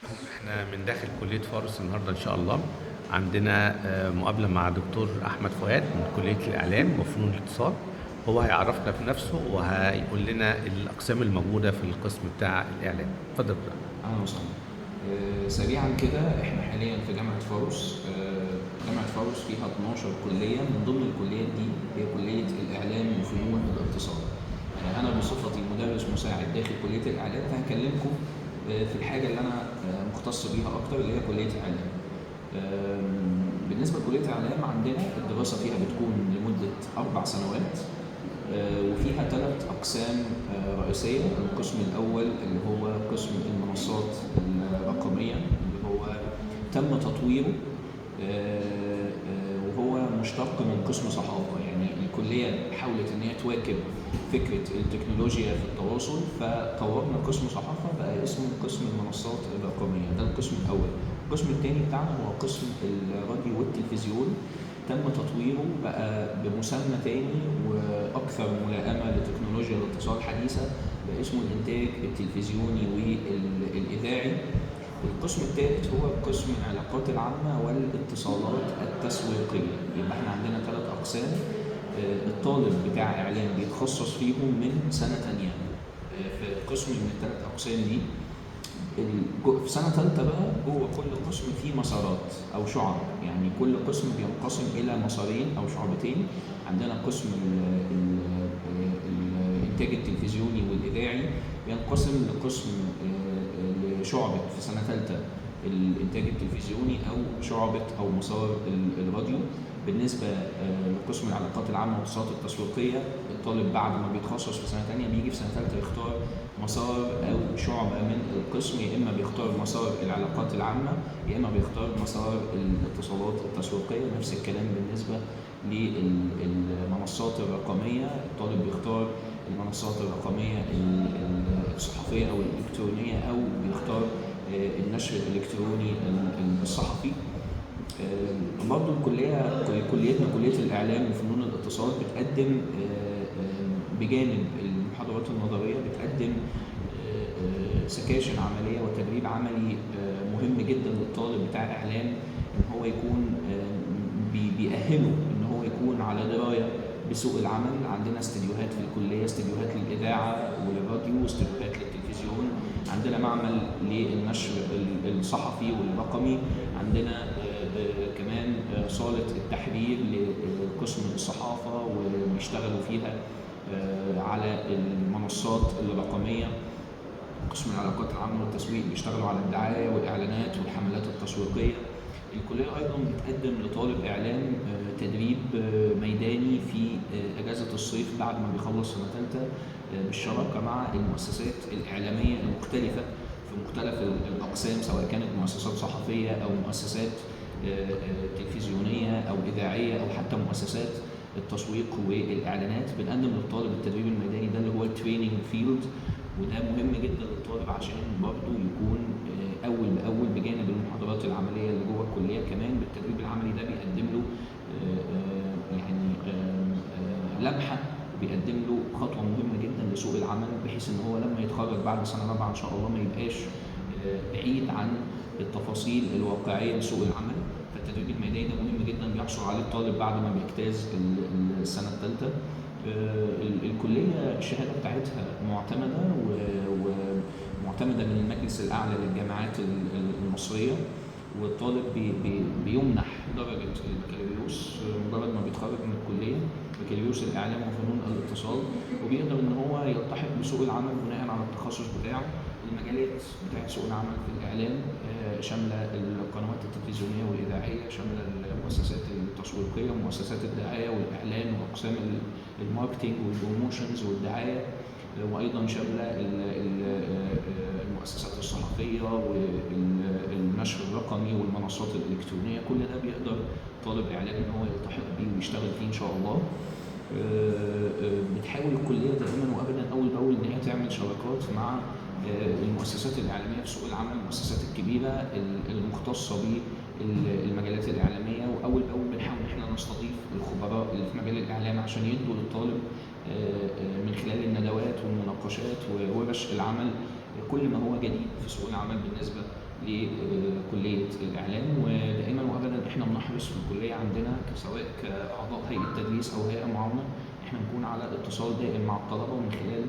احنا من داخل كلية فاروس النهاردة إن شاء الله. عندنا مقابلة مع دكتور أحمد فؤاد من كلية الإعلام وفنون الاتصال. هو هيعرفنا بنفسه وهيقول لنا الأقسام الموجودة في القسم بتاع الإعلام. اتفضل بقى. أهلا وسهلا. سريعا كده احنا حاليا في جامعة فاروس. جامعة فاروس فيها 12 كلية، من ضمن الكليات دي هي كلية الإعلام وفنون الاتصال. أنا بصفتي مدرس مساعد داخل كلية الإعلام فهكلمكم في الحاجة اللي أنا مختص بيها أكتر، اللي هي كلية الإعلام. بالنسبة لكلية الإعلام عندنا الدراسة فيها بتكون لمدة 4 سنوات، وفيها 3 أقسام رئيسية. القسم الأول اللي هو قسم المنصات الرقمية، اللي هو تم تطويره وهو مشتق من قسم صحافة. يعني الكلية حاولت إن هي تواكب فكرة التكنولوجيا في التواصل، فطورنا قسم صحافة بقى اسمه قسم المنصات الرقمية. ده القسم الأول. القسم الثاني بتاعنا هو قسم الراديو والتلفزيون، تم تطويره بقى بمسمى تاني وأكثر ملائمة لتكنولوجيا الاتصال الحديثة، بقى اسمه الإنتاج التلفزيوني والإذاعي. القسم الثالث هو قسم العلاقات العامة والاتصالات التسويقية. يبقى احنا عندنا 3 أقسام. الطالب بتاع إعلام بيتخصص فيهم من سنة تانية في قسم من ال3 أقسام دي. في سنة ثالثة بقى جوه كل قسم فيه مسارات أو شعب، يعني كل قسم بينقسم إلى مسارين أو شعبتين. عندنا قسم الإنتاج التلفزيوني والإذاعي بينقسم لقسم لشعبة في سنة ثالثة الإنتاج التلفزيوني أو شعبة أو مسار الراديو. بالنسبة لقسم العلاقات العامة والاتصالات التسويقية، الطالب بعد ما بيتخصص في سنة تانية بيجي في سنة ثالثة يختار مسار أو شعبة من القسم، يا إما بيختار مسار العلاقات العامة يا إما بيختار مسار الاتصالات التسويقية. نفس الكلام بالنسبة للمنصات الرقمية، الطالب بيختار المنصات الرقمية الصحفية أو الإلكترونية، أو بيختار النشر الإلكتروني الصحفي. برضه كليتنا كلية الإعلام وفنون الاتصال بتقدم بجانب المحاضرات النظرية بتقدم سكاشن عملية وتدريب عملي مهم جدا للطالب بتاع إعلام، إن هو يكون بيأهله إن هو يكون على دراية بسوق العمل. عندنا استديوهات في الكلية، استديوهات للإذاعة وللراديو واستديوهات للتلفزيون. عندنا معمل للنشر الصحفي والرقمي. عندنا كمان صالة التحرير لقسم الصحافة وبيشتغلوا فيها على المنصات الرقمية. قسم العلاقات العامة والتسويق بيشتغلوا على الدعاية والإعلانات والحملات التسويقية. الكلية أيضا بتقدم لطالب إعلام تدريب ميداني في أجازة الصيف بعد ما بيخلص سنة ثالثة، بالشراكة مع المؤسسات الإعلامية المختلفة في مختلف الأقسام، سواء كانت مؤسسات صحفية أو مؤسسات تلفزيونية أو إذاعية أو حتى مؤسسات التسويق والإعلانات. بنقدم للطالب التدريب الميداني ده اللي هو التريننج فيلد، وده مهم جدا للطالب عشان برضه يكون أول بأول بجانب المحاضرات العملية اللي جوه الكلية، كمان بالتدريب العملي ده بيقدم له يعني لمحة، وبيقدم له خطوة مهمة جدا لسوق العمل، بحيث إن هو لما يتخرج بعد سنة رابعة إن شاء الله ما يبقاش بعيد عن التفاصيل الواقعية لسوق العمل. فالتدريب الميداني ده مهم جدا بيحصل عليه الطالب بعد ما بيجتاز السنة الثالثة. الكلية الشهادة بتاعتها معتمدة ومعتمدة من المجلس الأعلى للجامعات المصرية، والطالب بيمنح درجة البكالوريوس مجرد ما بيتخرج من الكلية، بكالوريوس الإعلام وفنون الاتصال، وبيقدر إن هو يلتحق بسوق العمل بناء على التخصص بتاعه. المجالات بتاعت سوق العمل في الإعلام شاملة القنوات التلفزيونية والإذاعية، شاملة المؤسسات التسويقية ومؤسسات الدعاية والإعلان وأقسام الماركتينج والبروموشنز والدعاية، وأيضا شاملة المؤسسات الصحفية والنشر الرقمي والمنصات الإلكترونية. كل ده بيقدر طالب إعلام إن هو يلتحق بيه ويشتغل فيه إن شاء الله. بتحاول الكلية دائما وأبدا أول بأول إن هي تعمل شراكات مع المؤسسات الإعلامية في سوق العمل، المؤسسات الكبيرة المختصة بالمجالات الإعلامية، وأول بأول بنحاول إن احنا نستضيف الخبراء اللي في مجال الإعلام عشان يدوا للطالب من خلال الندوات والمناقشات وورش العمل كل ما هو جديد في سوق العمل بالنسبة لكليه الاعلام. ودائما وابدا احنا بنحرص في الكليه عندنا سواء كاعضاء هيئه تدريس او هيئه معاونه، احنا نكون على اتصال دائم مع الطلبه، ومن خلال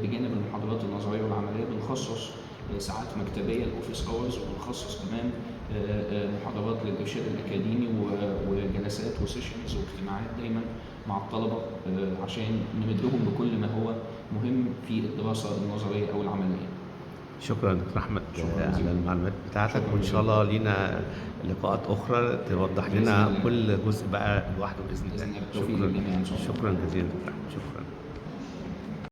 بجانب المحاضرات النظريه والعمليه بنخصص ساعات مكتبيه الاوفيس اورز، وبنخصص كمان محاضرات للارشاد الاكاديمي وجلسات وسيشنز واجتماعات دايما مع الطلبه عشان نمدهم بكل ما هو مهم في الدراسه النظريه او العمليه. شكرا دكتور احمد شكراً على جزيلاً. المعلومات بتاعتك، شكراً وان شاء الله لينا لقاءات اخرى توضح بإذن لنا الله. كل جزء بقى لوحده باذن بإذن الله. الله. بالتوفيق للجميع إن شاء الله. شكرا جزيلا دكتور احمد، شكرا.